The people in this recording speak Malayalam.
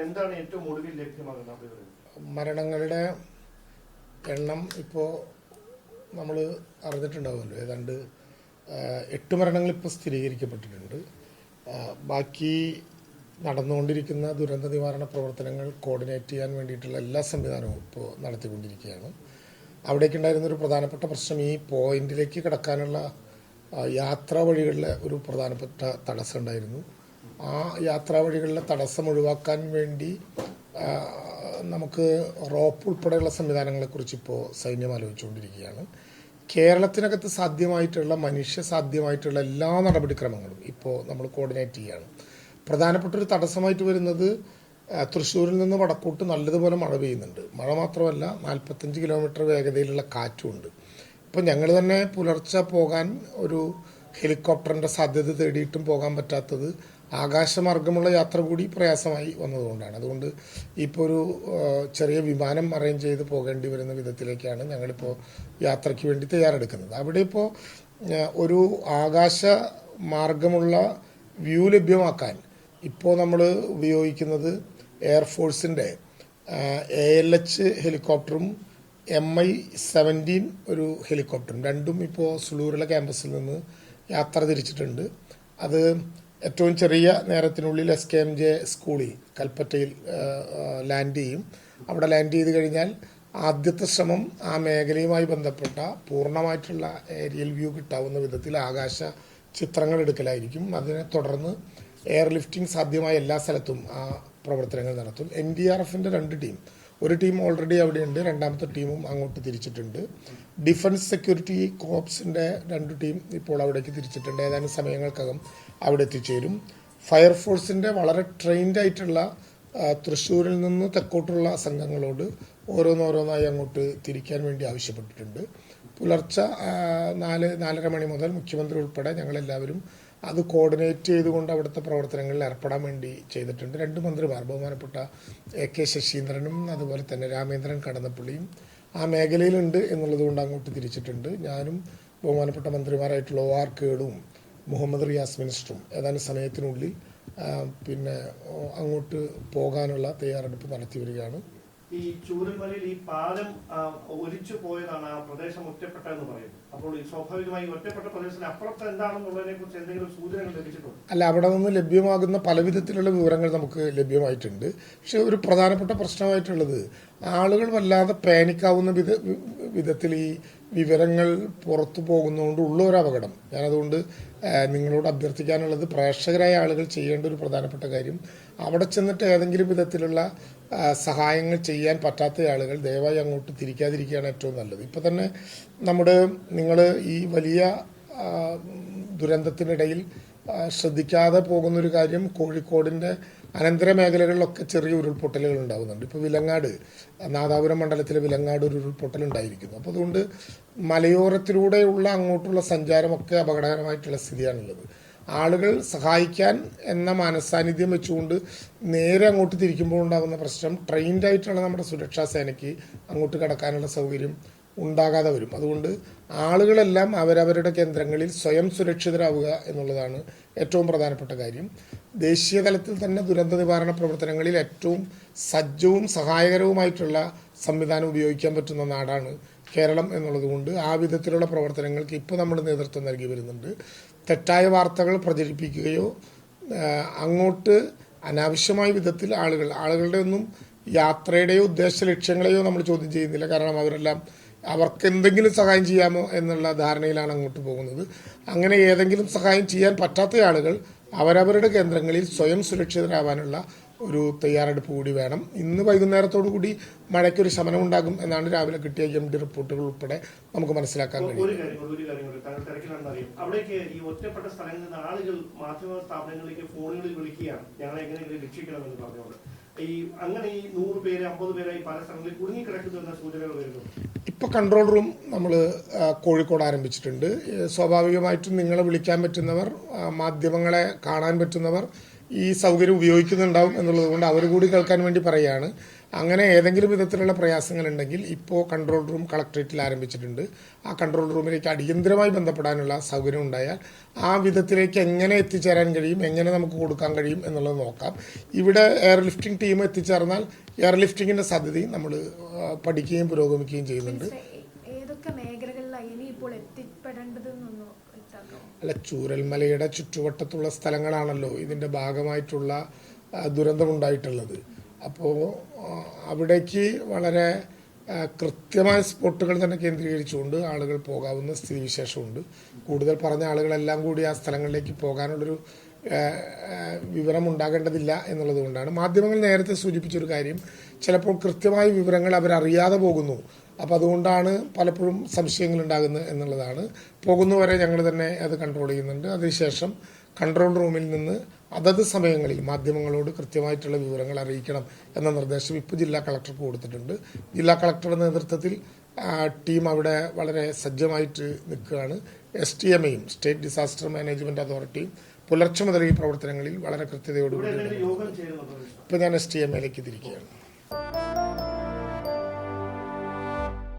എന്താണ് ഏറ്റവും ഒടുവിൽ ലഭ്യമാകുന്നത്? മരണങ്ങളുടെ എണ്ണം ഇപ്പോൾ നമ്മൾ അറിഞ്ഞിട്ടുണ്ടാവുമല്ലോ, ഏതാണ്ട് 8 മരണങ്ങൾ ഇപ്പോൾ സ്ഥിരീകരിക്കപ്പെട്ടിട്ടുണ്ട്. ബാക്കി നടന്നുകൊണ്ടിരിക്കുന്ന ദുരന്ത നിവാരണ പ്രവർത്തനങ്ങൾ കോർഡിനേറ്റ് ചെയ്യാൻ വേണ്ടിയിട്ടുള്ള എല്ലാ സംവിധാനവും ഇപ്പോൾ നടത്തിക്കൊണ്ടിരിക്കുകയാണ്. അവിടേക്കുണ്ടായിരുന്നൊരു പ്രധാനപ്പെട്ട പ്രശ്നം ഈ പോയിന്റിലേക്ക് കടക്കാനുള്ള യാത്രാ വഴികളിലെ ഒരു പ്രധാനപ്പെട്ട തടസ്സം ഉണ്ടായിരുന്നു. ആ യാത്രാ വഴികളിലെ തടസ്സം ഒഴിവാക്കാൻ വേണ്ടി നമുക്ക് റോപ്പ് ഉൾപ്പെടെയുള്ള സംവിധാനങ്ങളെക്കുറിച്ച് ഇപ്പോൾ സൈന്യം ആലോചിച്ചുകൊണ്ടിരിക്കുകയാണ്. കേരളത്തിനകത്ത് സാധ്യമായിട്ടുള്ള മനുഷ്യ സാധ്യമായിട്ടുള്ള എല്ലാ നടപടിക്രമങ്ങളും ഇപ്പോൾ നമ്മൾ കോർഡിനേറ്റ് ചെയ്യുകയാണ്. പ്രധാനപ്പെട്ടൊരു തടസ്സമായിട്ട് വരുന്നത് തൃശ്ശൂരിൽ നിന്ന് വടക്കോട്ട് നല്ലതുപോലെ മഴ പെയ്യുന്നുണ്ട്. മഴ മാത്രമല്ല, 45 കിലോമീറ്റർ വേഗതയിലുള്ള കാറ്റുമുണ്ട്. ഇപ്പോൾ ഞങ്ങൾ തന്നെ പുലർച്ചെ പോകാൻ ഒരു ഹെലികോപ്റ്ററിൻ്റെ സാധ്യത തേടിയിട്ടും പോകാൻ പറ്റാത്തത് ആകാശമാർഗമുള്ള യാത്ര കൂടി പ്രയാസമായി വന്നതുകൊണ്ടാണ്. അതുകൊണ്ട് ഇപ്പോൾ ഒരു ചെറിയ വിമാനം അറേഞ്ച് ചെയ്ത് പോകേണ്ടി വരുന്ന വിധത്തിലേക്കാണ് ഞങ്ങളിപ്പോൾ യാത്രയ്ക്ക് വേണ്ടി തയ്യാറെടുക്കുന്നത്. അവിടെ ഇപ്പോൾ ഒരു ആകാശ മാർഗമുള്ള വ്യൂ ലഭ്യമാക്കാൻ ഇപ്പോൾ നമ്മൾ ഉപയോഗിക്കുന്നത് എയർഫോഴ്സിൻ്റെ ALH ഹെലികോപ്റ്ററും MI-17 ഒരു ഹെലികോപ്റ്ററും രണ്ടും ഇപ്പോൾ സുളൂരിലെ ക്യാമ്പസിൽ നിന്ന് യാത്ര തിരിച്ചിട്ടുണ്ട്. അത് ഏറ്റവും ചെറിയ നേരത്തിനുള്ളിൽ SKMJ സ്കൂളിൽ കൽപ്പറ്റയിൽ ലാൻഡ് ചെയ്യും. അവിടെ ലാൻഡ് ചെയ്ത് കഴിഞ്ഞാൽ ആദ്യത്തെ ശ്രമം ആ മേഖലയുമായി ബന്ധപ്പെട്ട പൂർണ്ണമായിട്ടുള്ള ഏരിയൽ വ്യൂ കിട്ടാവുന്ന വിധത്തിൽ ആകാശ ചിത്രങ്ങൾ എടുക്കലായിരിക്കും. അതിനെ തുടർന്ന് എയർ ലിഫ്റ്റിംഗ് സാധ്യമായ എല്ലാ സ്ഥലത്തും ആ പ്രവർത്തനങ്ങൾ നടത്തും. NDRFൻ്റെ 2 ടീം, ഒരു ടീം ഓൾറെഡി അവിടെയുണ്ട്, രണ്ടാമത്തെ ടീമും അങ്ങോട്ട് തിരിച്ചിട്ടുണ്ട്. ഡിഫൻസ് സെക്യൂരിറ്റി കോപ്സിൻ്റെ 2 ടീം ഇപ്പോൾ അവിടേക്ക് തിരിച്ചിട്ടുണ്ട്. ഏതാനും സമയങ്ങൾക്കകം അവിടെ എത്തിച്ചേരും. ഫയർഫോഴ്സിൻ്റെ വളരെ ട്രെയിൻഡ് ആയിട്ടുള്ള തൃശ്ശൂരിൽ നിന്ന് തെക്കോട്ടുള്ള സംഘങ്ങളോട് ഓരോന്നോരോന്നായി അങ്ങോട്ട് തിരിക്കാൻ വേണ്ടി ആവശ്യപ്പെട്ടിട്ടുണ്ട്. പുലർച്ചെ 4-4:30 മണി മുതൽ മുഖ്യമന്ത്രി ഉൾപ്പെടെ ഞങ്ങളെല്ലാവരും അത് കോർഡിനേറ്റ് ചെയ്തുകൊണ്ട് അവിടുത്തെ പ്രവർത്തനങ്ങളിൽ ഏർപ്പെടാൻ വേണ്ടി ചെയ്തിട്ടുണ്ട്. 2 മന്ത്രിമാർ, ബഹുമാനപ്പെട്ട AK ശശീന്ദ്രനും അതുപോലെ തന്നെ രാമേന്ദ്രൻ കടന്നപ്പള്ളിയും ആ മേഖലയിലുണ്ട് എന്നുള്ളത് കൊണ്ട് അങ്ങോട്ട് തിരിച്ചിട്ടുണ്ട്. ഞാനും ബഹുമാനപ്പെട്ട മന്ത്രിമാരായിട്ടുള്ള OR കേളും മുഹമ്മദ് റിയാസ് മിനിസ്റ്ററും ഏതാനും സമയത്തിനുള്ളിൽ പിന്നെ അങ്ങോട്ട് പോകാനുള്ള തയ്യാറെടുപ്പ് നടത്തി വരികയാണ്. ഈ ചൂരൽമലയിൽ ഈ പാലം ഒലിച്ചു പോയതാണ്, ആ പ്രദേശം ഒറ്റപ്പെട്ടതെന്ന് പറയുന്നത്. അപ്പോൾ സ്വാഭാവികമായി ഒറ്റപ്പെട്ട പ്രദേശത്തിന് അപ്പുറത്ത് എന്താണെന്നുള്ളതിനെ കുറിച്ച് എന്തെങ്കിലും സൂചനകൾ ലഭിച്ചിട്ടുണ്ട്? അല്ല, അവിടെ നിന്ന് ലഭ്യമാകുന്ന പല വിധത്തിലുള്ള വിവരങ്ങൾ നമുക്ക് ലഭ്യമായിട്ടുണ്ട്. പക്ഷെ ഒരു പ്രധാനപ്പെട്ട പ്രശ്നമായിട്ടുള്ളത് ആളുകൾ വല്ലാതെ പാനിക്കാവുന്ന വിധത്തിൽ ഈ വിവരങ്ങൾ പുറത്തു പോകുന്നതുകൊണ്ട് ഉള്ള ഒരു അപകടം. ഞാനതുകൊണ്ട് നിങ്ങളോട് അഭ്യർത്ഥിക്കാനുള്ളത്, പ്രേക്ഷകരായ ആളുകൾ ചെയ്യേണ്ട ഒരു പ്രധാനപ്പെട്ട കാര്യം, അവിടെ ചെന്നിട്ട് ഏതെങ്കിലും വിധത്തിലുള്ള സഹായങ്ങൾ ചെയ്യാൻ പറ്റാത്ത ആളുകൾ ദയവായി അങ്ങോട്ട് തിരിക്കാതിരിക്കുകയാണ് ഏറ്റവും നല്ലത്. ഇപ്പം തന്നെ നിങ്ങൾ ഈ വലിയ ദുരന്തത്തിനിടയിൽ ശ്രദ്ധിക്കാതെ പോകുന്നൊരു കാര്യം, കോഴിക്കോടിൻ്റെ അനന്തര മേഖലകളിലൊക്കെ ചെറിയ ഉരുൾപൊട്ടലുകൾ ഉണ്ടാകുന്നുണ്ട്. ഇപ്പോൾ വിലങ്ങാട്, നാദാപുരം മണ്ഡലത്തിലെ വിലങ്ങാട് ഒരു ഉരുൾപൊട്ടൽ ഉണ്ടായിരിക്കുന്നു. അപ്പോൾ അതുകൊണ്ട് മലയോരത്തിലൂടെയുള്ള അങ്ങോട്ടുള്ള സഞ്ചാരമൊക്കെ അപകടകരമായിട്ടുള്ള സ്ഥിതിയാണുള്ളത്. ആളുകൾ സഹായിക്കാൻ എന്ന മനസാന്നിധ്യം വെച്ചുകൊണ്ട് നേരെ അങ്ങോട്ട് തിരിക്കുമ്പോൾ ഉണ്ടാകുന്ന പ്രശ്നം, ട്രെയിൻഡ് ആയിട്ടുള്ള നമ്മുടെ സുരക്ഷാ സേനയ്ക്ക് അങ്ങോട്ട് കടക്കാനുള്ള സൗകര്യം ഉണ്ടാകാതെ വരും. അതുകൊണ്ട് ആളുകളെല്ലാം അവരവരുടെ കേന്ദ്രങ്ങളിൽ സ്വയം സുരക്ഷിതരാവുക എന്നുള്ളതാണ് ഏറ്റവും പ്രധാനപ്പെട്ട കാര്യം. ദേശീയ തലത്തിൽ തന്നെ ദുരന്ത നിവാരണ പ്രവർത്തനങ്ങളിൽ ഏറ്റവും സജ്ജവും സഹായകരവുമായിട്ടുള്ള സംവിധാനം ഉപയോഗിക്കാൻ പറ്റുന്ന നാടാണ് കേരളം എന്നുള്ളതുകൊണ്ട് ആ വിധത്തിലുള്ള പ്രവർത്തനങ്ങൾക്ക് ഇപ്പോൾ നമ്മൾ നേതൃത്വം നൽകി വരുന്നുണ്ട്. തെറ്റായ വാർത്തകൾ പ്രചരിപ്പിക്കുകയോ അങ്ങോട്ട് അനാവശ്യമായ വിധത്തിൽ ആളുകളുടെ ഒന്നും യാത്രയുടെയോ ഉദ്ദേശ ലക്ഷ്യങ്ങളെയോ നമ്മൾ ചോദ്യം ചെയ്യുന്നില്ല. കാരണം അവർക്ക് എന്തെങ്കിലും സഹായം ചെയ്യാമോ എന്നുള്ള ധാരണയിലാണ് അങ്ങോട്ട് പോകുന്നത്. അങ്ങനെ ഏതെങ്കിലും സഹായം ചെയ്യാൻ പറ്റാത്ത ആളുകൾ അവരവരുടെ കേന്ദ്രങ്ങളിൽ സ്വയം സുരക്ഷിതരാവാനുള്ള ഒരു തയ്യാറെടുപ്പ് കൂടി വേണം. ഇന്ന് വൈകുന്നേരത്തോടു കൂടി മഴയ്ക്കൊരു ശമനം ഉണ്ടാകും എന്നാണ് രാവിലെ കിട്ടിയ MD റിപ്പോർട്ടുകൾ ഉൾപ്പെടെ നമുക്ക് മനസ്സിലാക്കാൻ കഴിയും. അവിടേക്ക് ഈ ഒറ്റപ്പെട്ട സ്ഥലങ്ങളിൽ നിന്ന് ആളുകൾ മാധ്യമ സ്ഥാപനങ്ങളിലേക്ക് ഫോണുകളിൽ വിളിക്കുകയാണ്, ഞങ്ങളെ എങ്ങനെയെങ്കിലും രക്ഷിക്കണമെന്ന് പറഞ്ഞുകൊണ്ട്. അങ്ങനെ ഈ 100 പേര് 50 പേരായി പല സ്ഥലങ്ങളിൽ കുടുങ്ങിക്കിടക്കുന്നു എന്ന സൂചനകൾ വരുന്നു. ഇപ്പോൾ കൺട്രോൾ റൂം നമ്മൾ കോഴിക്കോട് ആരംഭിച്ചിട്ടുണ്ട്. സ്വാഭാവികമായിട്ടും നിങ്ങളെ വിളിക്കാൻ പറ്റുന്നവർ, മാധ്യമങ്ങളെ കാണാൻ പറ്റുന്നവർ ഈ സൗകര്യം ഉപയോഗിക്കുന്നുണ്ടാവും എന്നുള്ളത് കൊണ്ട് അവർ കൂടി കേൾക്കാൻ വേണ്ടി പറയുകയാണ്. അങ്ങനെ ഏതെങ്കിലും വിധത്തിലുള്ള പ്രയാസങ്ങളുണ്ടെങ്കിൽ ഇപ്പോൾ കൺട്രോൾ റൂം കളക്ടറേറ്റിൽ ആരംഭിച്ചിട്ടുണ്ട്. ആ കൺട്രോൾ റൂമിലേക്ക് അടിയന്തരമായി ബന്ധപ്പെടാനുള്ള സൗകര്യം ഉണ്ടായാൽ ആ വിധത്തിലേക്ക് എങ്ങനെ എത്തിച്ചേരാൻ കഴിയും, എങ്ങനെ നമുക്ക് കൊടുക്കാൻ കഴിയും എന്നുള്ളത് നോക്കാം. ഇവിടെ എയർ ലിഫ്റ്റിംഗ് ടീം എത്തിച്ചേർന്നാൽ എയർ ലിഫ്റ്റിങ്ങിൻ്റെ സാധ്യതയും നമ്മൾ പഠിക്കുകയും പുരോഗമിക്കുകയും ചെയ്യുന്നുണ്ട്. ഏതൊക്കെ മേഖലകളിലാണ് ഇനി ഇപ്പോൾ എത്തിപ്പെടേണ്ടതെന്നൊന്നും അല്ല, ചൂരൽമലയുടെ ചുറ്റുവട്ടത്തുള്ള സ്ഥലങ്ങളാണല്ലോ ഇതിൻ്റെ ഭാഗമായിട്ടുള്ള ദുരന്തമുണ്ടായിട്ടുള്ളത്. അപ്പോൾ അവിടേക്ക് വളരെ കൃത്യമായ സ്പോട്ടുകൾ തന്നെ കേന്ദ്രീകരിച്ചുകൊണ്ട് ആളുകൾ പോകാവുന്ന സ്ഥിതിവിശേഷമുണ്ട്. കൂടുതൽ പറഞ്ഞ ആളുകളെല്ലാം കൂടി ആ സ്ഥലങ്ങളിലേക്ക് പോകാനുള്ളൊരു വിവരം ഉണ്ടാകേണ്ടതില്ല എന്നുള്ളത് കൊണ്ടാണ്. മാധ്യമങ്ങൾ നേരത്തെ സൂചിപ്പിച്ചൊരു കാര്യം, ചിലപ്പോൾ കൃത്യമായ വിവരങ്ങൾ അവരറിയാതെ പോകുന്നു. അപ്പോൾ അതുകൊണ്ടാണ് പലപ്പോഴും സംശയങ്ങൾ ഉണ്ടാകുന്നത് എന്നുള്ളതാണ്. പോകുന്നവരെ ഞങ്ങൾ തന്നെ അത് കൺട്രോൾ ചെയ്യുന്നുണ്ട്. അതിനുശേഷം കൺട്രോൾ റൂമിൽ നിന്ന് അതത് സമയങ്ങളിൽ മാധ്യമങ്ങളോട് കൃത്യമായിട്ടുള്ള വിവരങ്ങൾ അറിയിക്കണം എന്ന നിർദ്ദേശം ഇപ്പോൾ ജില്ലാ കളക്ടർക്ക് കൊടുത്തിട്ടുണ്ട്. ജില്ലാ കളക്ടറുടെ നേതൃത്വത്തിൽ ടീം അവിടെ വളരെ സജ്ജമായിട്ട് നിൽക്കുകയാണ്. STMയും സ്റ്റേറ്റ് ഡിസാസ്റ്റർ മാനേജ്മെൻറ്റ് അതോറിറ്റിയും പുലർച്ചെ മുതൽ ഈ പ്രവർത്തനങ്ങളിൽ വളരെ കൃത്യതയോടുകൂടി. ഇപ്പോൾ ഞാൻ STMയിലേക്ക് തിരിക്കുകയാണ്.